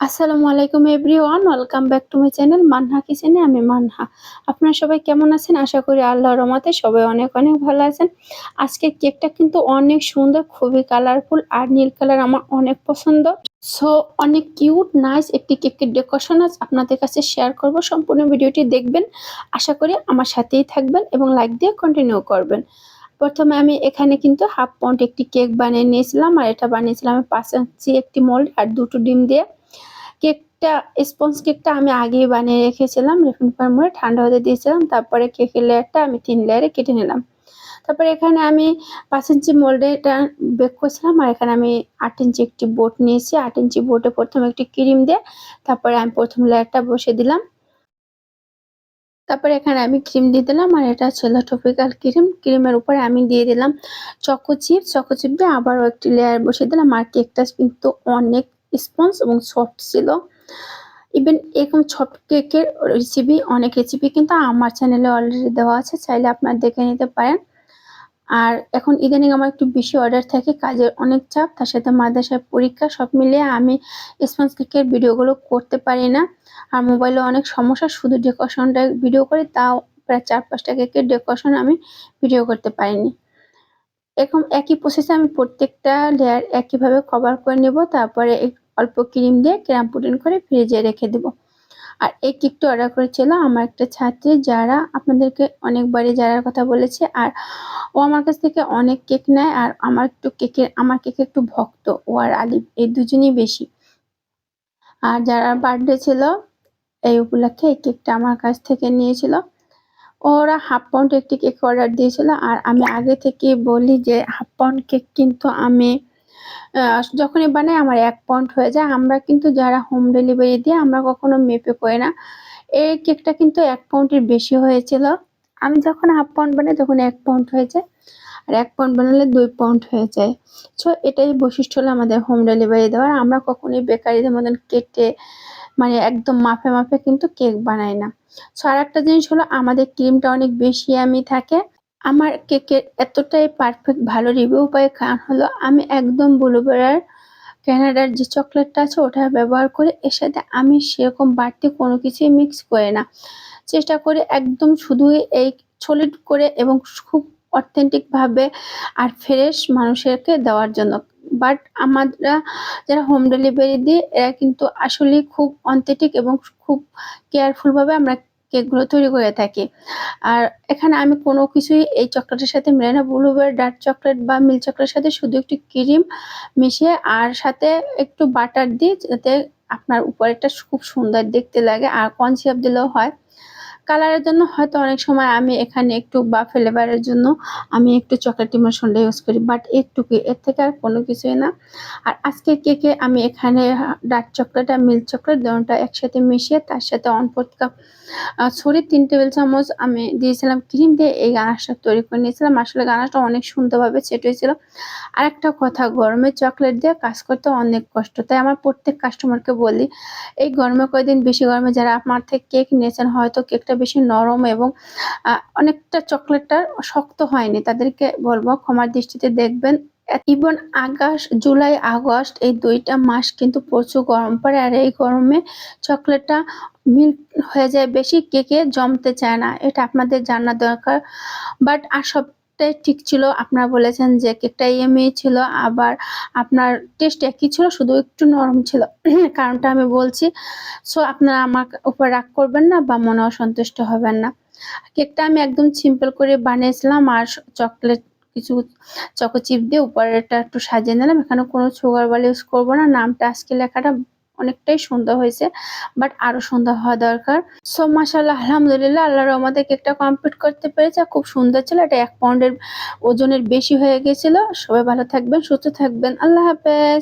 আসসালামু আলাইকুম everyone, welcome back to my channel Manha কিচেনে। আমি মানহা। আপনারা সবাই কেমন আছেন? আশা করি আল্লাহর রহমতে সবাই অনেক অনেক ভালো আছেন। আজকে কেকটা কিন্তু অনেক সুন্দর, খুবই কালারফুল আর নীল কালার আমার অনেক পছন্দ। সো অনেক কিউট নাইস একটি কেকের ডেকোরেশন আজ আপনাদের কাছে শেয়ার করব। সম্পূর্ণ ভিডিওটি দেখবেন। আশা করি আমার সাথেই থাকবেন এবং লাইক দিয়ে কন্টিনিউ করবেন। প্রথমে আমি এখানে কিন্তু হাফ পাউন্ড একটি কেক বানিয়ে নিয়েছিলাম, আর এটা বানিয়েছিলাম আমি 5 ইঞ্চি একটি মোল্ড আর 2টো ডিম দিয়ে। কেকটা স্পঞ্জ কেকটা আমি আগেই বানিয়ে রেখেছিলাম, রিফাইন্ড পাউডারে ঠান্ডা হতে দিয়েছিলাম। তারপরে কেকের লেয়ারটা আমি 3 লেয়ারে কেটে নিলাম। তারপরে এখানে আমি 5 ইঞ্চি মোল্ডে এটা বেক করছিলাম, আর এখানে আমি 8 ইঞ্চি একটি বোর্ড নিয়েছি। 8 ইঞ্চি বোর্ডে প্রথমে একটি ক্রিম দিয়ে তারপরে আমি প্রথম লেয়ারটা বসিয়ে দিলাম। তারপরে এখানে আমি ক্রিম দিয়ে দিলাম, আর এটা ছিল টপিক্যাল ক্রিম। ক্রিমের উপরে আমি দিয়ে দিলাম চকো চিপ দিয়ে আবারও একটি লেয়ার বসিয়ে দিলাম। আর কেকটা কিন্তু অনেক স্পঞ্জ এবং সফট ছিল। ইভেন এরকম সফট কেকের অনেক রেসিপি কিন্তু আমার চ্যানেলে অলরেডি দেওয়া আছে, চাইলে আপনারা দেখে নিতে পারেন। আর এখন ইদানিং আমার একটু বেশি অর্ডার থাকে, কাজের অনেক চাপ, তার সাথে মাদ্রাসার পরীক্ষা, সব মিলিয়ে আমি স্পঞ্জ কেকের ভিডিওগুলো করতে পারি না। আর মোবাইলে অনেক সমস্যা, শুধু ডেকোরেশনটা ভিডিও করি, তাও প্রায় 4-5টা কেকের ডেকোরেশন আমি ভিডিও করতে পারিনি। এরকম একই প্রসেসে আমি প্রত্যেকটা লেয়ার একইভাবে কভার করে নেব। তারপরে অল্প ক্রিম দিয়ে ক্রাম পুডিং করে ফ্রিজে রেখে দেব। আর এই কেকটা অর্ডার করেছিল আমার একটা ছাত্রী, যারা আপনাদেরকে অনেকবারই যারার কথা বলেছে। আর ও আমার কাছ থেকে অনেক কেক নেয়, আর আমার কেকে একটু ভক্ত। ও আর আলিফ এই দুজনই বেশি। আর যারা বার্থডে ছিল এই উপলক্ষে এই কেকটা আমার কাছ থেকে নিয়েছিল। ওরা হাফ পাউন্ড একটি কেক অর্ডার দিয়েছিল, আর আমি আগে থেকে বলি যে হাফ পাউন্ড কেক কিন্তু আমি যখনই বানাই আমার 1 পাউন্ড হয়ে যায়। আমরা কিন্তু যারা হোম ডেলিভারি দিয়ে আমরা কখনো মেপে করি না। এই কেকটা কিন্তু 1 পাউন্ডের বেশি হয়েছিল। আমি যখন হাফ পাউন্ড বানাই তখন 1 পাউন্ড হয়ে যায়, আর 1 পাউন্ড বানালে 2 পাউন্ড হয়ে যায়। সো এটাই বৈশিষ্ট্য হলো আমাদের হোম ডেলিভারি দেওয়ার। আমরা কখনোই বেকারিদের মতন কেটে মানে একদম মাপে মাপে কিন্তু কেক বানাই না। সো আরেকটা জিনিস হলো আমাদের ক্রিমটা অনেক বেশি ইয়ামি থাকে। আমার কেকের এতটাই পারফেক্ট ভালো রিভিউ পাই, কারণ হলো আমি একদম ব্লুবেরির কানাডার যে চকলেটটা আছে ওটা ব্যবহার করি। এর সাথে আমি সেরকম বাড়তি কোনো কিছুই মিক্স করি না। চেষ্টা করি একদম শুধুই এই সলিড করে এবং খুব অথেন্টিক ভাবে আর ফ্রেশ মানুষেরকে দেওয়ার জন্য। বাট আমরা যারা হোম ডেলিভারি দিই এরা কিন্তু আসলেই খুব অথেন্টিক এবং খুব কেয়ারফুল ভাবে আমরা কেকগুলো তৈরি করে থাকি। আর এখানে আমি কোনো কিছুই এই চকলেটের সাথে মেলাই না। ব্লুবেরি ডার্ক চকলেট বা মিল্ক চকলেটের সাথে শুধু একটু ক্রিম মিশিয়ে আর সাথে একটু বাটার দিই, যাতে আপনার উপরেরটা খুব সুন্দর দেখতে লাগে। আর কনসিয়াপ দিলেও হয়। কালারের জন্য হয়তো অনেক সময় আমি এখানে একটু বা ফ্লেভারের জন্য আমি একটু চকলেট ইমোশনটা ইউজ করি, বাট এটুকুই, এর থেকে আর কোনো কিছুই না। আর আজকে কেকে আমি এখানে ডার্ক চকলেট আর মিল্ক চকলেট দুটোটা একসাথে মিশিয়ে তার সাথে 1/4 কাপ সরি 3 টেবিল চামচ আমি দিয়েছিলাম ক্রিম দিয়ে এই গানাশটা তৈরি করে নিয়েছিলাম। আসলে গানাশটা অনেক সুন্দরভাবে সেট হয়েছিল। আরেকটা কথা, গরমে চকলেট দিয়ে কাজ করতে অনেক কষ্ট, তাই আমার প্রত্যেক কাস্টমারকে বলি এই গরমে কয়দিন, বেশি গরমে যারা আমার থেকে কেক নিয়েছেন হয়তো কেকটা বেশি নরম এবং অনেকটা চকলেটটা শক্ত হয়নি, তাদেরকে বলবো ক্ষমার দৃষ্টিতে দেখবেন। ইভেন জুলাই আগস্ট এই 2টা মাস কিন্তু প্রচুর গরম পড়ে, আর এই গরমে চকলেটটা মিল্ক হয়ে যায় বেশি, কেকে জমতে চায় না, এটা আপনাদের জানা দরকার। বাট আর সবটাই ঠিক ছিল। আপনারা বলেছেন যে কেকটা ইয়ামি ছিল, আবার আপনার টেস্ট একই ছিল, শুধু একটু নরম ছিল। কারণটা আমি বলছি। সো আপনারা আমার উপর রাগ করবেন না বা মনে অসন্তুষ্ট হবেন না। কেকটা আমি একদম সিম্পল করে বানিয়েছিলাম, আর চকলেট কিছু চকো চিপ দিয়ে উপরেরটা একটু সাজিয়ে নিলাম। এখানে কোনো সুগার বল ইউজ করবো না। নামটা আজকে লেখাটা অনেকটাই সুন্দর হয়েছে, বাট আরো সুন্দর হওয়া দরকার। সো মাশাআল্লাহ, আলহামদুলিল্লাহ, আল্লাহর রহমতে কেকটা কমপ্লিট করতে পেরেছি। আর খুব সুন্দর ছিল। এটা 1 পাউন্ডের ওজনের বেশি হয়ে গেছিল। সবাই ভালো থাকবেন, সুস্থ থাকবেন। আল্লাহ হাফেজ।